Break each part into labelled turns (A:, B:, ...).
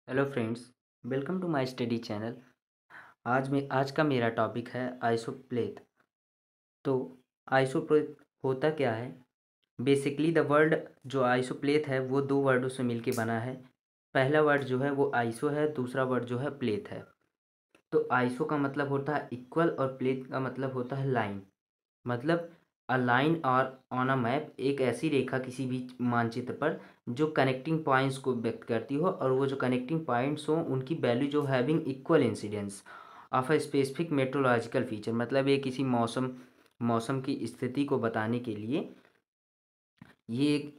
A: Hello friends, welcome to my study channel. आज का मेरा टॉपिक है आइसोप्लेथ। तो आइसोप्लेथ होता क्या है? बेसिकली द वर्ड जो आइसोप्लेथ है वो दो वर्डों से मिलके बना है। पहला वर्ड जो है वो आइसो है, दूसरा वर्ड जो है प्लेथ है। तो आइसो का मतलब होता है इक्वल और प्लेथ का मतलब होता है लाइन। मतलब अ लाइन और ऑन अ मैप एक ऐसी रेखा किसी भी मानचित्र पर जो कनेक्टिंग पॉइंट्स को व्यक्त करती हो, और वो जो कनेक्टिंग पॉइंट्स हो उनकी वैल्यू जो having equal incidence of a specific metrological feature. मतलब ये किसी मौसम मौसम की स्थिति को बताने के लिए ये एक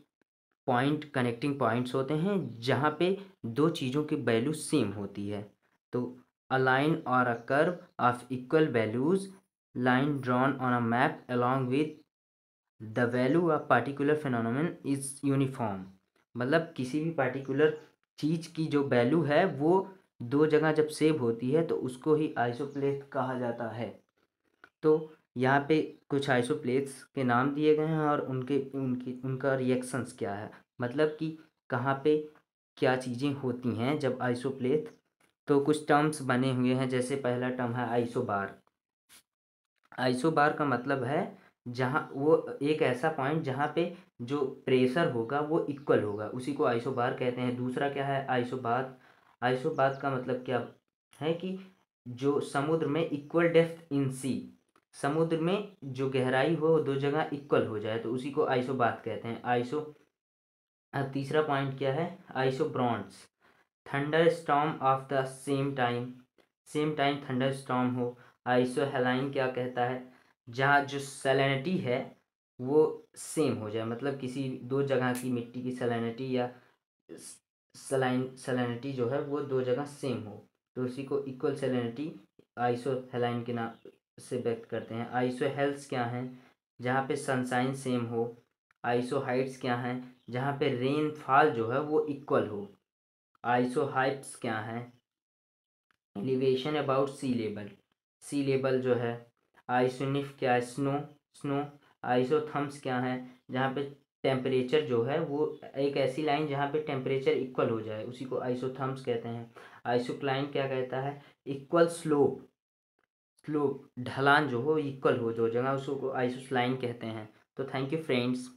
A: पॉइंट कनेक्टिंग पॉइंट्स होते हैं जहाँ पे दो चीज़ों की वैल्यू सेम होती है। तो अ लाइन और a curve of equal values, line drawn on a map along with the value of particular phenomenon is uniform. मतलब किसी भी पार्टिकुलर चीज़ की जो वैल्यू है वो दो जगह जब सेव होती है तो उसको ही आइसोप्लेथ कहा जाता है। तो यहाँ पे कुछ आइसोप्लेथ्स के नाम दिए गए हैं और उनके उनकी उनका रिएक्शंस क्या है। मतलब कि कहाँ पे क्या चीज़ें होती हैं जब आइसोप्लेथ। तो कुछ टर्म्स बने हुए हैं, जैसे पहला टर्म है आइसोबार। आइसोबार का मतलब है जहाँ वो एक ऐसा पॉइंट जहाँ पे जो प्रेशर होगा वो इक्वल होगा, उसी को आइसोबार कहते हैं। दूसरा क्या है? आइसोबाथ। आइसोबाथ का मतलब क्या है कि जो समुद्र में इक्वल डेप्थ इन सी, समुद्र में जो गहराई हो वो दो जगह इक्वल हो जाए तो उसी को आइसोबाथ कहते हैं। अब तीसरा पॉइंट क्या है? Isobronts. Thunderstorm of the same time thunderstorm हो। आइसोहेलाइन क्या कहता है? जहाँ जो सैलिनिटी है वो सेम हो जाए, मतलब किसी दो जगह की मिट्टी की सैलिनिटी या सैलिनिटी जो है वो दो जगह सेम हो तो उसी को इक्वल सैलिनिटी आइसोहेलाइन के नाम से व्यक्त करते हैं। आइसोहेल्स क्या हैं? जहाँ पे सनशाइन सेम हो। आइसोहाइट्स क्या हैं? जहाँ पे रेनफॉल जो है वो इक्वल हो। आइसोहाइट्स क्या हैं? एलिवेशन अबाउट सी लेवल जो है। आइसोनिफ क्या है? स्नो। आइसोथर्म्स क्या है? जहाँ पे टेम्परेचर जो है वो एक ऐसी लाइन जहाँ पे टेम्परेचर इक्वल हो जाए उसी को आइसोथर्म्स कहते हैं। आइसोक्लाइन क्या कहता है? इक्वल स्लोप ढलान जो हो इक्वल हो दो जगह उसको आइसोक्लाइन कहते हैं। तो थैंक यू फ्रेंड्स।